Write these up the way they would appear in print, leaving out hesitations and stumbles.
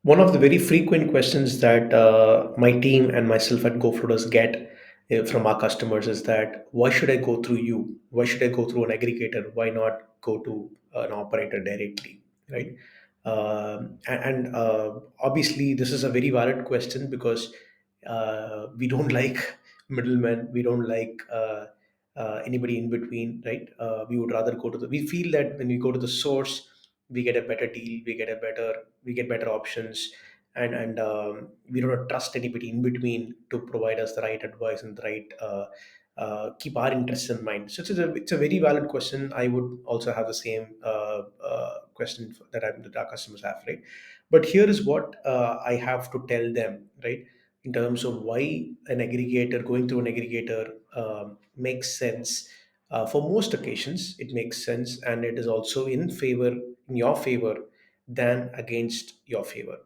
One of the very frequent questions that my team and myself at GoFloaters get from our customers is that why should I go through you? Why should I go through an aggregator? Why not go to an operator directly, right? And obviously, this is a very valid question because we don't like middlemen. We don't like anybody in between, right? We would rather go to the. We feel that when we go to the source, we get a better deal. We get better options, and we don't trust anybody in between to provide us the right advice and the right keep our interests in mind. So it's a very valid question. I would also have the same question that our customers have, right? But here is what I have to tell them, right? In terms of why an aggregator going through an aggregator makes sense. For most occasions, it makes sense, and it is also in your favor than against your favor.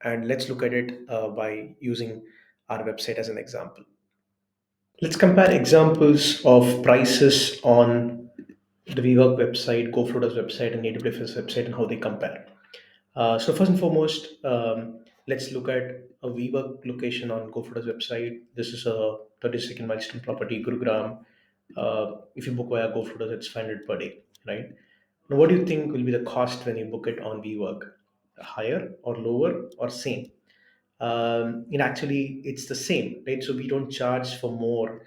And let's look at it by using our website as an example. Let's compare examples of prices on the WeWork website, GoFloaters website, and AWFIS website, and how they compare. So first and foremost, let's look at a WeWork location on GoFloaters website. This is a 32nd milestone property, Gurugram. If you book via GoFloaters, it's 500 per day, right? Now, what do you think will be the cost when you book it on WeWork? Higher or lower or same? It's the same, right? So we don't charge for more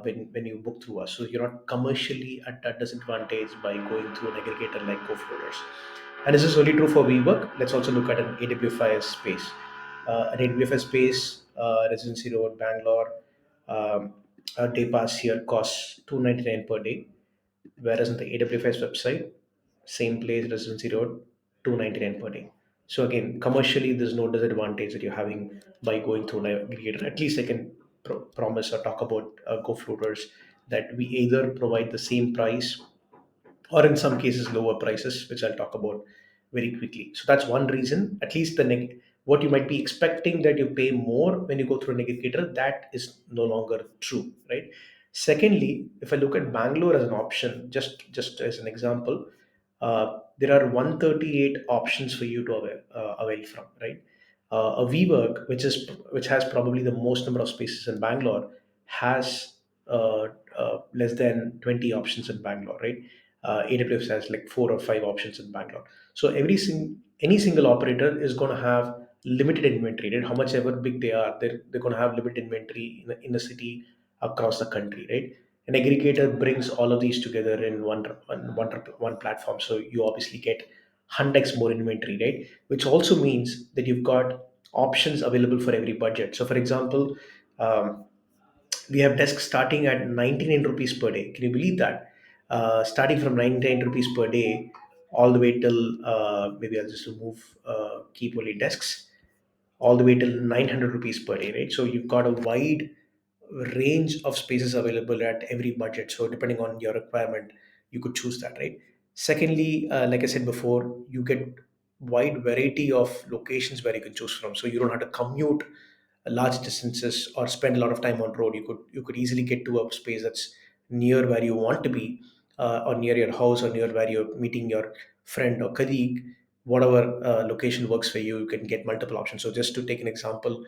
when you book through us. So you're not commercially at a disadvantage by going through an aggregator like GoFloaters. And this is only true for WeWork. Let's also look at an AWFIS space. An AWFIS space, Residency Road, Bangalore. A day pass here costs 299 per day, whereas on the AWS website, same place, Residency Road, 299 per day. So again, commercially, there's no disadvantage that you're having by going through an aggregator. At least I can promise or talk about GoFloaters that we either provide the same price or in some cases lower prices, which I'll talk about very quickly. So that's one reason. At least what you might be expecting that you pay more when you go through an aggregator, that is no longer true, right? Secondly, if I look at Bangalore as an option, just as an example, there are 138 options for you to avail from, right? A WeWork, which has probably the most number of spaces in Bangalore, has less than 20 options in Bangalore, right? AWS has like 4 or 5 options in Bangalore. So any single operator is going to have limited inventory, right? How much ever big they are, they're going to have limited inventory in a city across the country, right? An aggregator brings all of these together in one platform. So you obviously get 100x more inventory, right? Which also means that you've got options available for every budget. So, for example, um, we have desks starting at 99 rupees per day. Can you believe that? Starting from 99 rupees per day all the way till maybe I'll just remove keep only desks all the way till 900 rupees per day, right? So you've got a wide range of spaces available at every budget. So depending on your requirement, you could choose that, right? Secondly, like I said before, you get wide variety of locations where you can choose from. So you don't have to commute large distances or spend a lot of time on road. You could easily get to a space that's near where you want to be, or near your house, or near where you're meeting your friend or colleague. Whatever location works for you, you can get multiple options. So just to take an example,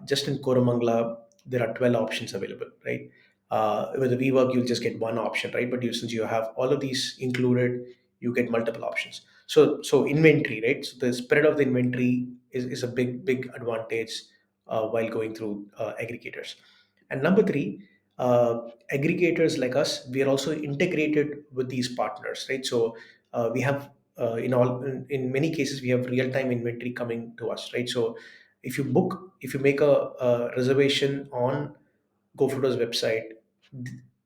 just in Koramangala, there are 12 options available, right? With the WeWork, you'll just get one option, right? But since you have all of these included, you get multiple options. So inventory, right? So the spread of the inventory is a big advantage while going through aggregators. And number three, aggregators like us, we are also integrated with these partners, right? So we have in many cases we have real time inventory coming to us, right? So if you make a reservation on GoFloaters website,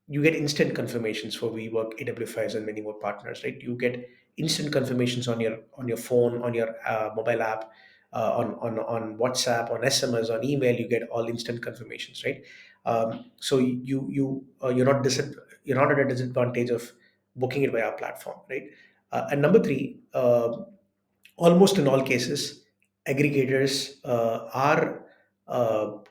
you get instant confirmations for WeWork, AWFIS, and many more partners, right? You get instant confirmations on your phone, on your mobile app, on WhatsApp, on SMS, on email. You get all instant confirmations, right? So you're not at a disadvantage of booking it via our platform, right? And number three, almost in all cases, aggregators are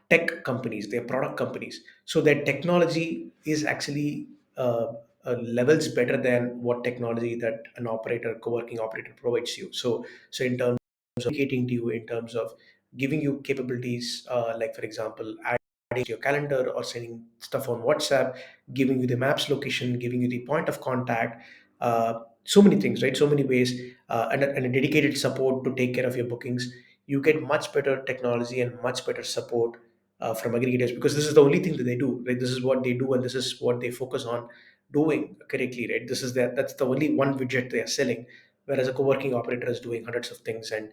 tech companies, they're product companies. So their technology is actually levels better than what technology that an operator, co-working operator provides you. So in terms of communicating to you, in terms of giving you capabilities, like for example, adding to your calendar or sending stuff on WhatsApp, giving you the maps location, giving you the point of contact, so many things, right? So many ways, and a dedicated support to take care of your bookings. You get much better technology and much better support from aggregators, because this is the only thing that they do, right? This is what they do, and this is what they focus on doing correctly, right? That's the only one widget they are selling, whereas a co-working operator is doing hundreds of things, and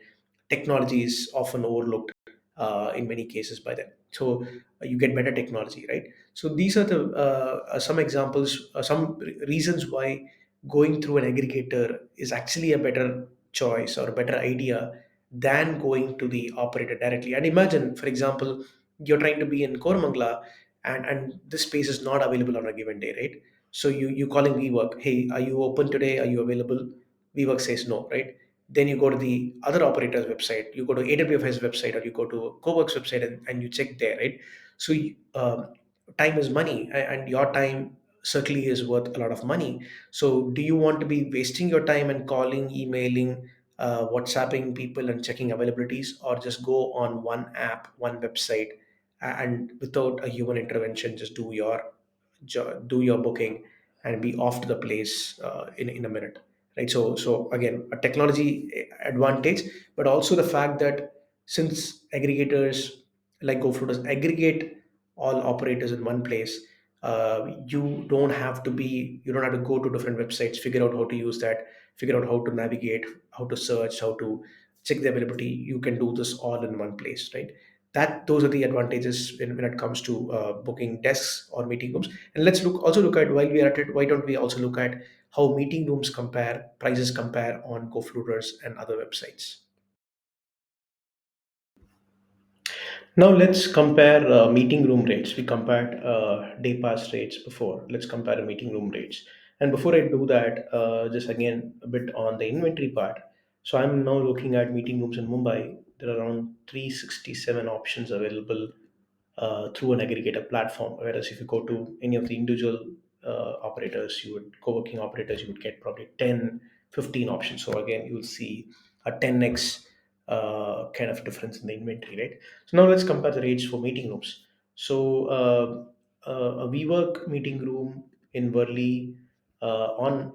technology is often overlooked in many cases by them. So you get better technology, right? So these are the some examples, some reasons why going through an aggregator is actually a better choice or a better idea than going to the operator directly. And imagine, for example, you're trying to be in Koramangala, and this space is not available on a given day, right? So you calling WeWork, hey, are you open today? Are you available? WeWork says no, right? Then you go to the other operator's website, you go to AWFIS website, or you go to Cowork's website, and you check there, right? So time is money, and your time certainly is worth a lot of money. So do you want to be wasting your time and calling, emailing, WhatsApping people and checking availabilities, or just go on one app, one website, and without a human intervention, just do your booking and be off to the place in a minute, right? So again, a technology advantage, but also the fact that since aggregators like GoFloaters aggregate all operators in one place, you don't have to go to different websites, figure out how to use that, figure out how to navigate, how to search, how to check the availability. You can do this all in one place, right? Those are the advantages when it comes to booking desks or meeting rooms. And let's look at, while we are at it, why don't we also look at how meeting rooms prices compare on GoFloaters and other websites. Now let's compare meeting room rates. We compared day pass rates before. Let's compare meeting room rates. And before I do that, just again a bit on the inventory part. So I'm now looking at meeting rooms in Mumbai. There are around 367 options available through an aggregator platform. Whereas if you go to any of the individual co-working operators, you would get probably 10, 15 options. So again, you will see a 10x kind of difference in the inventory, right? So now let's compare the rates for meeting rooms. So a WeWork meeting room in Worli on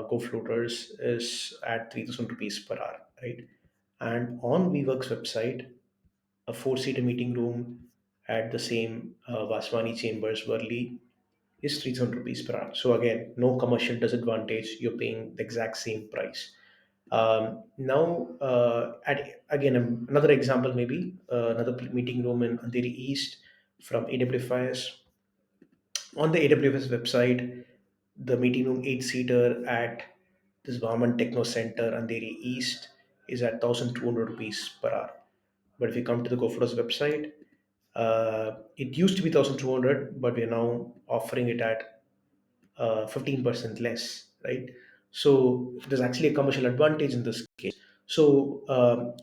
GoFloaters is at 3,000 rupees per hour, right? And on WeWork's website, a four-seater meeting room at the same Vaswani Chambers, Worli, is 3,000 rupees per hour. So again, no commercial disadvantage. You're paying the exact same price. Now, another example, maybe meeting room in Andheri East from AWFIS. On the AWS website, the meeting room eight-seater at this Vaman Techno Center, Andheri East, is at 1,200 rupees per hour. But if you come to the GoFloaters website, it used to be 1,200, but we are now offering it at 15% less, right? So there's actually a commercial advantage in this case. So,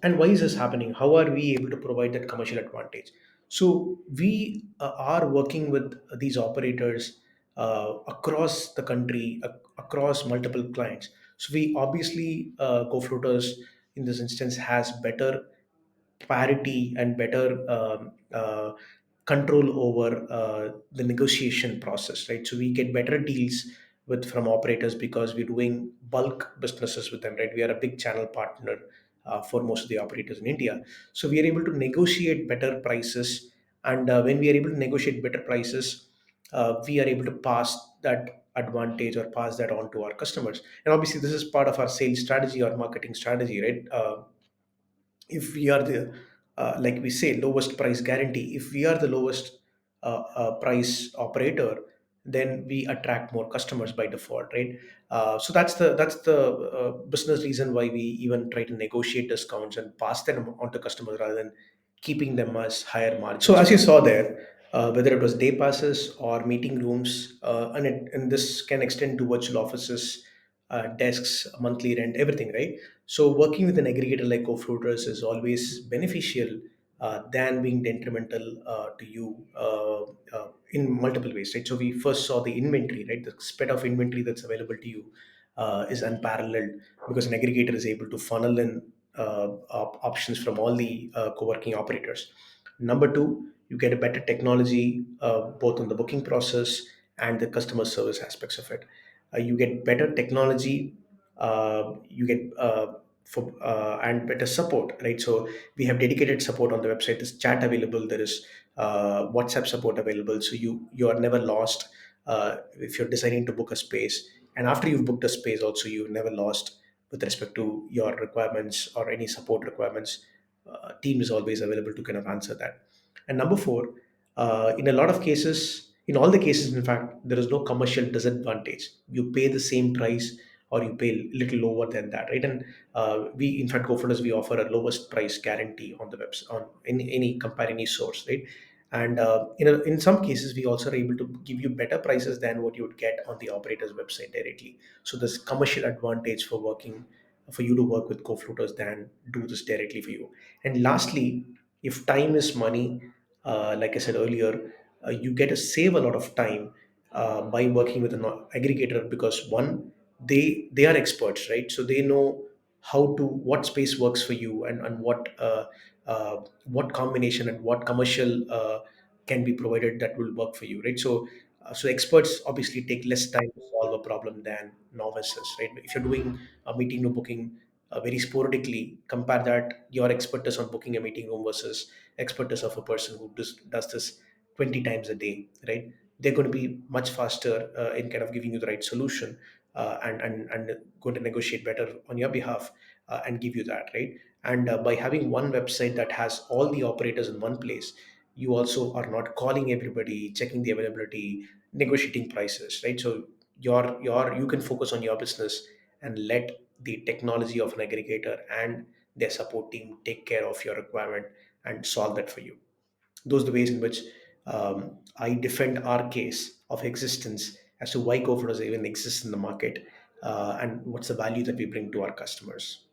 and why is this happening? How are we able to provide that commercial advantage? So we are working with these operators across the country, across multiple clients. So we obviously, GoFloaters in this instance has better parity and better control over the negotiation process, right? So we get better deals with from operators because we're doing bulk businesses with them, right? We are a big channel partner for most of the operators in India. So we are able to negotiate better prices, and when we are able to negotiate better prices, we are able to pass that advantage or pass that on to our customers. And obviously, this is part of our sales strategy or marketing strategy, right? If we are the like we say, lowest price guarantee, if we are the lowest price operator, then we attract more customers by default, right? So that's the business reason why we even try to negotiate discounts and pass them on to customers rather than keeping them as higher margins. So as you saw there, whether it was day passes or meeting rooms, and this can extend to virtual offices, desks, monthly rent, everything, right? So working with an aggregator like GoFloaters is always beneficial than being detrimental to you in multiple ways, right? So we first saw the inventory, right? The spread of inventory that's available to you is unparalleled because an aggregator is able to funnel in options from all the co-working operators. Number two, you get a better technology both on the booking process and the customer service aspects of it. You get better technology, you get and better support, right? So we have dedicated support on the website. There's chat available. There is WhatsApp support available. So you are never lost if you're deciding to book a space. And after you've booked a space, also you've never lost with respect to your requirements or any support requirements. Team is always available to kind of answer that. And number four, in a lot of cases, in all the cases, in fact, there is no commercial disadvantage. You pay the same price or you pay a little lower than that, right? And we, in fact, GoFloaters, we offer a lowest price guarantee on the website, on any compare any source, right? And in some cases, we also are able to give you better prices than what you would get on the operator's website directly. So there's commercial advantage for you to work with co-floaters than do this directly for you. And lastly, if time is money, like I said earlier, you get to save a lot of time by working with an aggregator, because one, they are experts, right? So they know how to what space works for you, and what combination and what commercial can be provided that will work for you, right? So experts obviously take less time to solve a problem than novices, right? If you're doing a meeting room booking very sporadically, compare that your expertise on booking a meeting room versus expertise of a person who does this 20 times a day, right? They're going to be much faster in kind of giving you the right solution, and going to negotiate better on your behalf, and give you that, right? And by having one website that has all the operators in one place, you also are not calling everybody, checking the availability, negotiating prices, right? So you can focus on your business and let the technology of an aggregator and their support team take care of your requirement and solve that for you. Those are the ways in which I defend our case of existence as to why co even exists in the market, and what's the value that we bring to our customers.